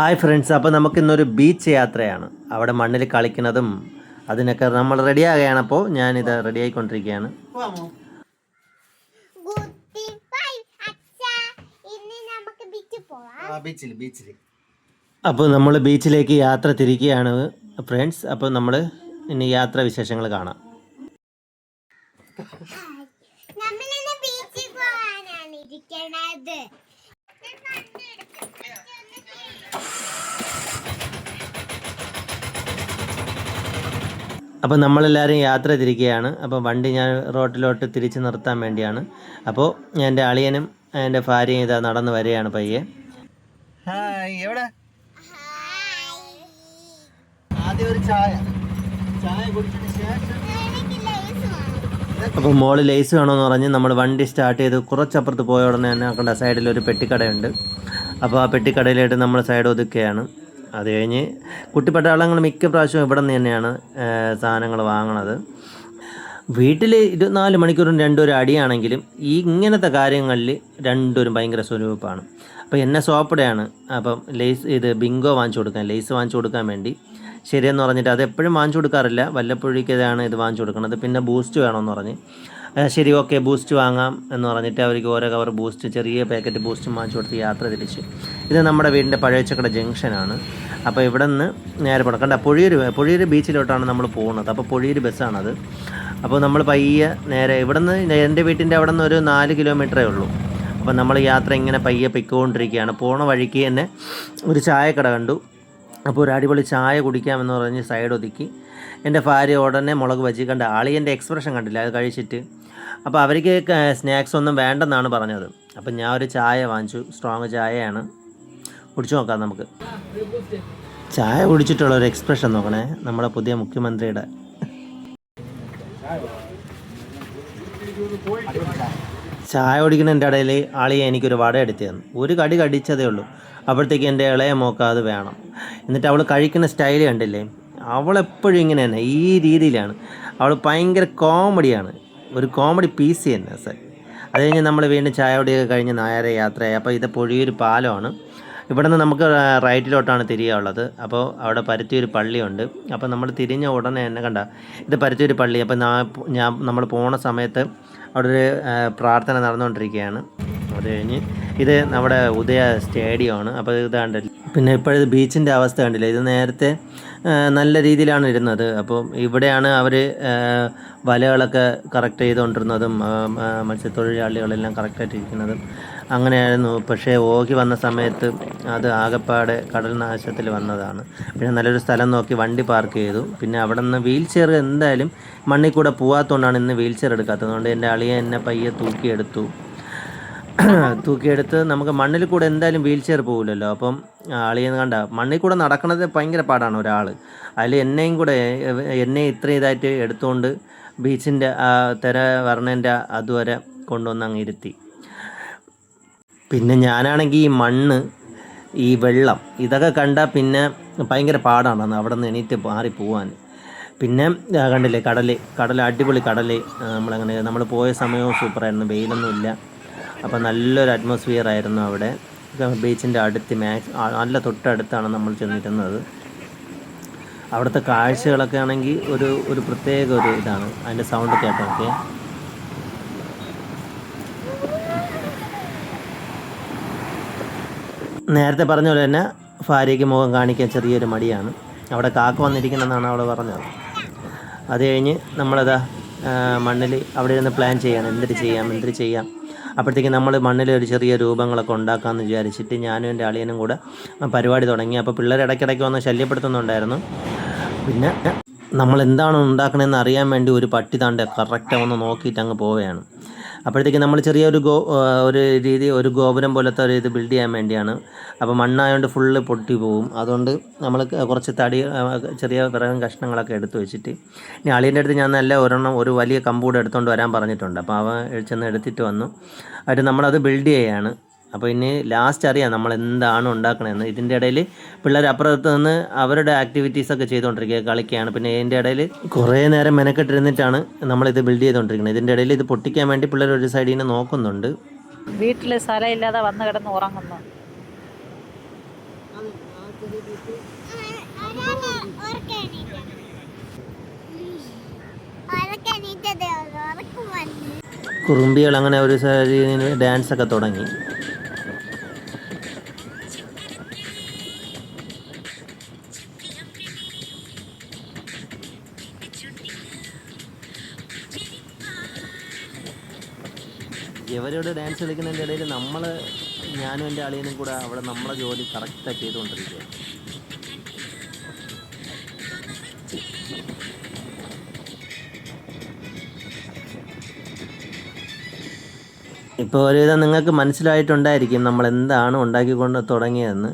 Hi friends, അപ്പോൾ നമുക്കിന്നൊരു beach യാത്രയാണ്. അവിടെ മണ്ണിൽ കളിക്കുന്നതും അതിനൊക്കെ നമ്മൾ റെഡിയാകുകയാണ്. അപ്പോൾ ഞാനിത് റെഡിയായിക്കൊണ്ടിരിക്കുകയാണ്. അപ്പോൾ നമ്മൾ ബീച്ചിലേക്ക് യാത്ര തിരിക്കുകയാണ് ഫ്രണ്ട്സ്. അപ്പോൾ നമ്മൾ ഇനി യാത്ര വിശേഷങ്ങൾ കാണാം. അപ്പോൾ നമ്മളെല്ലാവരും യാത്ര തിരിക്കുകയാണ്. അപ്പോൾ വണ്ടി ഞാൻ റോട്ടിലോട്ട് തിരിച്ച് നിർത്താൻ വേണ്ടിയാണ്. അപ്പോൾ എൻ്റെ അളിയനും എൻ്റെ ഭാര്യയും ഇതാ നടന്ന് വരികയാണ് പയ്യെ. ഹായ്, എവിടെ? ആദ്യം ഒരു ചായ കുടിച്ചതിന് ശേഷം അപ്പോൾ മോള് ലേസ് വേണമെന്ന് പറഞ്ഞ് നമ്മൾ വണ്ടി സ്റ്റാർട്ട് ചെയ്ത് കുറച്ചപ്പുറത്ത് പോയ ഉടനെ തന്നെ കണ്ട സൈഡിൽ ഒരു പെട്ടിക്കടയുണ്ട്. അപ്പോൾ ആ പെട്ടിക്കടയിലായിട്ട് നമ്മൾ സൈഡ് ഒതുക്കുകയാണ്. അത് കഴിഞ്ഞ് കുട്ടിപ്പട്ടാളങ്ങൾ മിക്ക പ്രാവശ്യവും ഇവിടെ നിന്ന് തന്നെയാണ് സാധനങ്ങൾ വാങ്ങണത്. വീട്ടിൽ 24 മണിക്കൂറും രണ്ടുപേരും അടിയാണെങ്കിലും ഈ ഇങ്ങനത്തെ കാര്യങ്ങളിൽ രണ്ടുപേരും ഭയങ്കര സ്വരൂപമാണ്. അപ്പോൾ എന്നെ സോപ്പടയാണ്. അപ്പം ഇത് ബിങ്കോ വാങ്ങിച്ചു കൊടുക്കാൻ, ലേസ് വാങ്ങിച്ചു കൊടുക്കാൻ വേണ്ടി ശരിയെന്ന് പറഞ്ഞിട്ട് അതെപ്പോഴും വാങ്ങിച്ചു കൊടുക്കാറില്ല, വല്ലപ്പോഴേക്കതാണ് ഇത് വാങ്ങിച്ചു കൊടുക്കുന്നത്. പിന്നെ ബൂസ്റ്റ് വേണമെന്ന് പറഞ്ഞ് ശരി ഓക്കെ ബൂസ്റ്റ് വാങ്ങാം എന്ന് പറഞ്ഞിട്ട് അവർക്ക് ഓരോ കവർ ബൂസ്റ്റ്, ചെറിയ പാക്കറ്റ് ബൂസ്റ്റും വാങ്ങിച്ചു കൊടുത്ത് യാത്ര തിരിച്ചു. ഇത് നമ്മുടെ വീടിൻ്റെ പഴയച്ചക്കട ജംഗ്ഷനാണ്. അപ്പോൾ ഇവിടെ നിന്ന് നേരെ പോകണം. കണ്ട പൊഴിയൂർ ബീച്ചിലോട്ടാണ് നമ്മൾ പോകുന്നത്. അപ്പോൾ പൊഴിയൂർ ബസ്സാണത്. അപ്പോൾ നമ്മൾ പയ്യെ നേരെ ഇവിടെ നിന്ന് എൻ്റെ വീട്ടിൻ്റെ അവിടെ നിന്ന് ഒരു 4 കിലോമീറ്ററേ ഉള്ളൂ. അപ്പോൾ നമ്മൾ യാത്ര ഇങ്ങനെ പയ്യെ പൊയ്ക്കൊണ്ടിരിക്കുകയാണ്. പോണ വഴിക്ക് തന്നെ ഒരു ചായക്കട കണ്ടു. അപ്പോൾ ഒരു അടിപൊളി ചായ കുടിക്കാമെന്ന് പറഞ്ഞ് സൈഡ് ഒതുക്കി. എൻ്റെ ഭാര്യ ഉടനെ മുളക് ബജി കണ്ട ആളിയൻ്റെ എക്സ്പ്രഷൻ കണ്ടില്ല അത് കഴിച്ചിട്ട്. അപ്പോൾ അവർക്ക് സ്നാക്സ് ഒന്നും വേണ്ടെന്നാണ് പറഞ്ഞത്. അപ്പം ഞാൻ ഒരു ചായ വാങ്ങിച്ചു, സ്ട്രോങ് ചായയാണ്. കുടിച്ചു നോക്കാം നമുക്ക്. ചായ കുടിച്ചിട്ടുള്ള ഒരു എക്സ്പ്രഷൻ നോക്കണേ നമ്മുടെ പുതിയ മുഖ്യമന്ത്രിയുടെ. ചായ കുടിക്കുന്നതിൻ്റെ ഇടയിൽ ആളിയെ എനിക്കൊരു വട എടുത്തു തന്നു. ഒരു കടി കടിച്ചതേ ഉള്ളൂ. അപ്പോഴത്തേക്ക് എൻ്റെ ഇളയ മോക്ക് അത് വേണം. എന്നിട്ട് അവൾ കഴിക്കുന്ന സ്റ്റൈൽ കണ്ടില്ലേ, അവളെപ്പോഴും ഇങ്ങനെ തന്നെ ഈ രീതിയിലാണ്. അവൾ ഭയങ്കര കോമഡിയാണ്, ഒരു കോമഡി പീസ് തന്നെ സാർ. അത് കഴിഞ്ഞ് നമ്മൾ വീണ്ടും ചായ കുടിയൊക്കെ കഴിഞ്ഞ് നേരെ യാത്രയായി. അപ്പോൾ ഇത് പൊഴിയൊരു പാലമാണ്. ഇവിടെ നിന്ന് നമുക്ക് റൈറ്റിലോട്ടാണ് തിരിയാനുള്ളത്. അപ്പോൾ അവിടെ പരുത്തിയൊരു പള്ളിയുണ്ട്. അപ്പോൾ നമ്മൾ തിരിഞ്ഞ ഉടനെ തന്നെ കണ്ട ഇത് പരുത്തിയൊരു പള്ളി. അപ്പോൾ നമ്മൾ പോണ സമയത്ത് അവിടെ ഒരു പ്രാർത്ഥന നടന്നുകൊണ്ടിരിക്കുകയാണ്. അത് കഴിഞ്ഞ് ഇത് നമ്മുടെ ഉദയ സ്റ്റേഡിയമാണ്. അപ്പോൾ ഇത് കണ്ടില്ല. പിന്നെ ഇപ്പോഴത് ബീച്ചിൻ്റെ അവസ്ഥ കണ്ടില്ല. ഇത് നേരത്തെ നല്ല രീതിയിലാണ് ഇരുന്നത്. അപ്പോൾ ഇവിടെയാണ് അവർ വലകളൊക്കെ കറക്റ്റ് ചെയ്തുകൊണ്ടിരുന്നതും മത്സ്യത്തൊഴിലാളികളെല്ലാം കറക്റ്റായിട്ടിരിക്കുന്നതും അങ്ങനെയായിരുന്നു. പക്ഷേ ഓഖി വന്ന സമയത്ത് അത് ആകെപ്പാടെ കടൽ നാശത്തിൽ വന്നതാണ്. പിന്നെ നല്ലൊരു സ്ഥലം നോക്കി വണ്ടി പാർക്ക് ചെയ്തു. പിന്നെ അവിടെ നിന്ന് വീൽ ചെയർ എന്തായാലും മണ്ണിൽ കൂടെ പോകാത്തതുകൊണ്ടാണ് ഇന്ന് വീൽ ചെയർ എടുക്കാത്തത്. അതുകൊണ്ട് എൻ്റെ അളിയെ എന്നെ പയ്യെ തൂക്കിയെടുത്ത് നമുക്ക് മണ്ണിൽ കൂടെ എന്തായാലും വീൽ ചെയർ പോകില്ലല്ലോ. അപ്പം ആളിയെന്ന് കണ്ട മണ്ണിൽ കൂടെ നടക്കുന്നത് ഭയങ്കര പാടാണ് ഒരാൾ. അതിൽ എന്നെ ഇത്രയും ഇതായിട്ട് എടുത്തുകൊണ്ട് ബീച്ചിൻ്റെ ആ തിര വരണേൻ്റെ അതുവരെ കൊണ്ടുവന്ന് അങ്ങ് ഇരുത്തി. പിന്നെ ഞാനാണെങ്കിൽ ഈ മണ്ണ്, ഈ വെള്ളം ഇതൊക്കെ കണ്ടാൽ പിന്നെ ഭയങ്കര പാടാണ് അവിടെ നിന്ന് എണീറ്റ് മാറി പോവാൻ. പിന്നെ കണ്ടില്ലേ കടൽ അടിപൊളി കടൽ. നമ്മൾ പോയ സമയവും സൂപ്പറായിരുന്നു, വെയിലൊന്നും ഇല്ല. അപ്പോൾ നല്ലൊരു അറ്റ്മോസ്ഫിയർ ആയിരുന്നു അവിടെ. ബീച്ചിൻ്റെ അടുത്ത് നല്ല തൊട്ടടുത്താണ് നമ്മൾ ചെന്നിരുന്നത്. അവിടുത്തെ കാഴ്ചകളൊക്കെ ആണെങ്കിൽ ഒരു പ്രത്യേക ഒരു ഇതാണ്. അതിൻ്റെ സൗണ്ട് കേട്ടൊക്കെ നേരത്തെ പറഞ്ഞ പോലെ തന്നെ ഭാര്യയ്ക്ക് മുഖം കാണിക്കാൻ ചെറിയൊരു മടിയാണ്. അവിടെ കാക്ക വന്നിരിക്കണമെന്നാണ് അവൾ പറഞ്ഞത്. അത് കഴിഞ്ഞ് നമ്മളതാ മണ്ണിൽ അവിടെ ഇരുന്ന് പ്ലാൻ ചെയ്യണം എന്തിട്ട് ചെയ്യാം. അപ്പോഴത്തേക്ക് നമ്മൾ മണ്ണിൽ ഒരു ചെറിയ രൂപങ്ങളൊക്കെ ഉണ്ടാക്കാമെന്ന് വിചാരിച്ചിട്ട് ഞാനും എൻ്റെ അളിയനും കൂടെ പരിപാടി തുടങ്ങി. അപ്പോൾ പിള്ളേർ ഇടയ്ക്കിടയ്ക്ക് വന്ന് ശല്യപ്പെടുത്തുന്നുണ്ടായിരുന്നു. പിന്നെ നമ്മൾ എന്താണ് ഉണ്ടാക്കണമെന്ന് അറിയാൻ വേണ്ടി ഒരു പട്ടി താണ്ട് കറക്റ്റ് ഒന്ന് നോക്കിയിട്ട് അങ്ങ് പോവുകയാണ്. അപ്പോഴത്തേക്ക് നമ്മൾ ചെറിയൊരു ഒരു ഗോപുരം പോലത്തെ ഒരു ഇത് ബിൽഡ് ചെയ്യാൻ വേണ്ടിയാണ്. അപ്പോൾ മണ്ണായതുകൊണ്ട് ഫുള്ള് പൊട്ടി പോവും. അതുകൊണ്ട് നമ്മൾ കുറച്ച് ചെറിയ വിറകും കഷ്ണങ്ങളൊക്കെ എടുത്ത് വെച്ചിട്ട് ഇനി അളിയൻ്റെ അടുത്ത് ഞാൻ ഒരു വലിയ കമ്പൂടെ എടുത്തുകൊണ്ട് വരാൻ പറഞ്ഞിട്ടുണ്ട്. അപ്പോൾ അവൻ ചെന്ന് എടുത്തിട്ട് വന്നു. എന്നിട്ട് നമ്മളത് ബിൽഡ് ചെയ്യുകയാണ്. അപ്പോൾ ഇനി ലാസ്റ്റ് അറിയാം നമ്മൾ എന്താണ് ഉണ്ടാക്കണമെന്ന്. ഇതിൻ്റെ ഇടയിൽ പിള്ളേർ അപ്പുറത്ത് നിന്ന് അവരുടെ ആക്ടിവിറ്റീസൊക്കെ ചെയ്തുകൊണ്ടിരിക്കുക, കളിക്കുകയാണ്. പിന്നെ ഇതിൻ്റെ ഇടയിൽ കുറേ നേരം മെനക്കെട്ടിരുന്നിട്ടാണ് നമ്മളിത് ബിൽഡ് ചെയ്തുകൊണ്ടിരിക്കുന്നത്. ഇതിൻ്റെ ഇടയിൽ ഇത് പൊട്ടിക്കാൻ വേണ്ടി പിള്ളേർ ഒരു സൈഡിൽ നിന്ന് നോക്കുന്നുണ്ട്. വീട്ടിൽ സ്ഥലമില്ലാതെ വന്ന് കിടന്ന് ഉറങ്ങുന്നു. കുറുമ്പികൾ അങ്ങനെ ഒരു ഡാൻസൊക്കെ തുടങ്ങി. ഇവരോട് ഡാൻസ് കളിക്കുന്നതിൻ്റെ ഇടയിൽ ഞാനും എൻ്റെ അളിയനും കൂടെ അവിടെ നമ്മളെ ജോലി കറക്റ്റായി ചെയ്തുകൊണ്ടിരിക്കുകയാണ്. ഇപ്പോൾ ഒരുവിധം നിങ്ങൾക്ക് മനസ്സിലായിട്ടുണ്ടായിരിക്കും നമ്മൾ എന്താണ് ഉണ്ടാക്കിക്കൊണ്ട് തുടങ്ങിയതെന്ന്.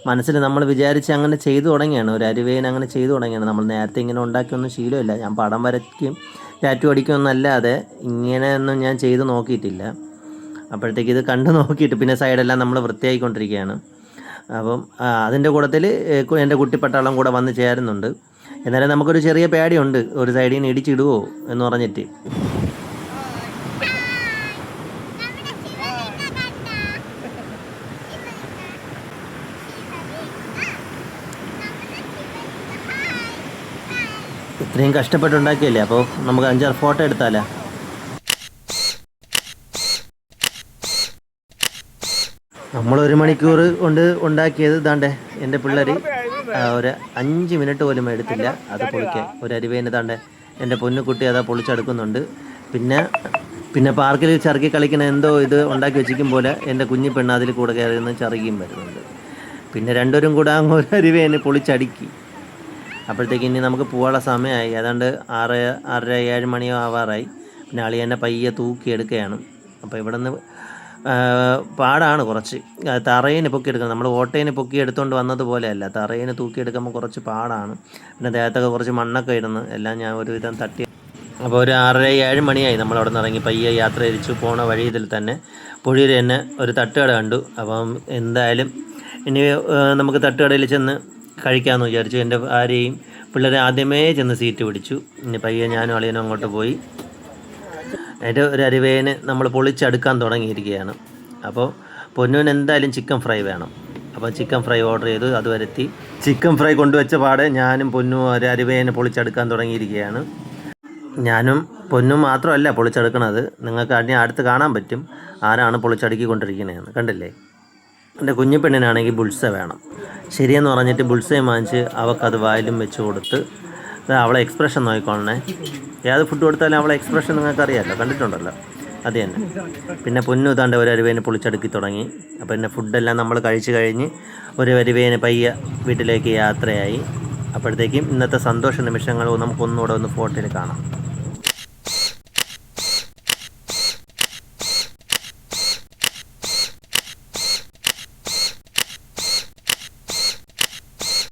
മനസ്സിൽ നമ്മൾ വിചാരിച്ച് അങ്ങനെ ചെയ്തു തുടങ്ങിയാണ്, ഒരു അരുവേൻ അങ്ങനെ ചെയ്തു തുടങ്ങിയാണ്. നമ്മൾ നേരത്തെ ഇങ്ങനെ ഉണ്ടാക്കിയൊന്നും ശീലമില്ല. ഞാൻ പടം വരയ്ക്കും ടാറ്റു അടിക്കുമെന്നല്ലാതെ ഇങ്ങനെയൊന്നും ഞാൻ ചെയ്ത് നോക്കിയിട്ടില്ല. അപ്പോഴത്തേക്ക് ഇത് കണ്ടു നോക്കിയിട്ട് പിന്നെ സൈഡെല്ലാം നമ്മൾ വൃത്തിയായിക്കൊണ്ടിരിക്കുകയാണ്. അപ്പം അതിൻ്റെ കൂട്ടത്തിൽ എൻ്റെ കുട്ടിപ്പട്ടാളം കൂടെ വന്ന് ചേരുന്നുണ്ട്. എന്നാലും നമുക്കൊരു ചെറിയ പേടിയുണ്ട്, ഒരു സൈഡിൽ നിന്ന് ഇടിച്ചിടുവോ എന്ന് പറഞ്ഞിട്ട്. ഇത്രയും കഷ്ടപ്പെട്ടുണ്ടാക്കിയല്ലേ, അപ്പോൾ നമുക്ക് 5-6 ഫോട്ടോ എടുത്താലോ? നമ്മൾ 1 മണിക്കൂർ കൊണ്ട് ഉണ്ടാക്കിയത് ദാണ്ടെ എൻ്റെ പിള്ളേർ ഒരു 5 മിനിറ്റ് പോലും എടുത്തില്ല അത് പൊളിക്കാൻ. ഒരു അരുവേന് ദാണ്ടെ എൻ്റെ പൊന്നുകുട്ടി അതാ പൊളിച്ചെടുക്കുന്നുണ്ട്. പിന്നെ പാർക്കിൽ ചറുക്കി കളിക്കുന്ന എന്തോ ഇത് ഉണ്ടാക്കി വെച്ചിരിക്കും പോലെ എൻ്റെ കുഞ്ഞി പെണ്ണ് അതിൽ കൂടെ കയറി നിന്ന് ചറുകിയും വരുന്നുണ്ട്. പിന്നെ രണ്ടുപേരും കൂടെ അങ്ങ് ഒരു അരുവേന് പൊളിച്ചടുക്കി. അപ്പോഴത്തേക്ക് ഇനി നമുക്ക് പോകാനുള്ള സമയമായി. ഏതാണ്ട് 6:30-7 മണിയോ ആവാറായി. പിന്നെ അളി എന്നെ പയ്യെ തൂക്കിയെടുക്കുകയാണ്. അപ്പോൾ ഇവിടെ നിന്ന് പാടാണ് കുറച്ച്. തറയിന് പൊക്കിയെടുക്കണം. നമ്മൾ ഓട്ടയിന് പൊക്കി എടുത്തുകൊണ്ട് വന്നതുപോലെയല്ല, തറയിന് തൂക്കിയെടുക്കുമ്പോൾ കുറച്ച് പാടാണ്. പിന്നെ ദേഹത്തൊക്കെ കുറച്ച് മണ്ണൊക്കെ ഇടുന്നു. എല്ലാം ഞാൻ ഒരുവിധം തട്ടി. അപ്പോൾ ഒരു 6:30-7 മണിയായി. നമ്മളവിടെ നിന്ന് ഇറങ്ങി പയ്യെ യാത്ര തിരിച്ചു പോണ വഴിയിൽ തന്നെ പുഴയിൽ തന്നെ ഒരു തട്ടുകട കണ്ടു. അപ്പം എന്തായാലും ഇനി നമുക്ക് തട്ടുകടയിൽ ചെന്ന് കഴിക്കാമെന്ന് വിചാരിച്ചു. എൻ്റെ ഭാര്യയും പിള്ളേരെ ആദ്യമേ ചെന്ന് സീറ്റ് പിടിച്ചു. ഇനി പയ്യെ ഞാനും അളിയനും അങ്ങോട്ട് പോയി. അതിൻ്റെ ഒരു അരുവേന് നമ്മൾ പൊളിച്ചെടുക്കാൻ തുടങ്ങിയിരിക്കുകയാണ്. അപ്പോൾ പൊന്നുവിന് എന്തായാലും ചിക്കൻ ഫ്രൈ വേണം. അപ്പോൾ ചിക്കൻ ഫ്രൈ ഓർഡർ ചെയ്തു, അത് വരുത്തി. ചിക്കൻ ഫ്രൈ കൊണ്ടുവച്ച പാടെ ഞാനും പൊന്നും ഒരു അരുവേനെ പൊളിച്ചെടുക്കാൻ തുടങ്ങിയിരിക്കുകയാണ്. ഞാനും പൊന്നും മാത്രമല്ല പൊളിച്ചെടുക്കണത്, നിങ്ങൾക്ക് അതിനെ അടുത്ത് കാണാൻ പറ്റും ആരാണ് പൊളിച്ചടുക്കിക്കൊണ്ടിരിക്കുന്നതെന്ന്. കണ്ടില്ലേ? എൻ്റെ കുഞ്ഞിപ്പെണ്ണിനാണെങ്കിൽ ബുൾസ വേണം. ശരിയെന്ന് പറഞ്ഞിട്ട് ബുൾസയും വാങ്ങിച്ച് അവൾക്കത് വായിലും വെച്ച് കൊടുത്ത്. അവളെ എക്സ്പ്രഷൻ നോക്കിക്കോളണേ. ഏത് ഫുഡ് കൊടുത്താലും അവളെ എക്സ്പ്രഷൻ നിങ്ങൾക്കറിയാമല്ലോ, കണ്ടിട്ടുണ്ടല്ലോ, അത് തന്നെ. പിന്നെ പൊന്നു താണ്ട് ഒരു അരുവേനെ പൊളിച്ചടുക്കി തുടങ്ങി. അപ്പോൾ പിന്നെ ഫുഡെല്ലാം നമ്മൾ കഴിച്ച് കഴിഞ്ഞ് ഒരു അരുവേനെ പയ്യെ വീട്ടിലേക്ക് യാത്രയായി. അപ്പോഴത്തേക്കും ഇന്നത്തെ സന്തോഷ നിമിഷങ്ങൾ നമുക്കൊന്നുകൂടെ ഒന്ന് ഫോട്ടോയിൽ കാണാം.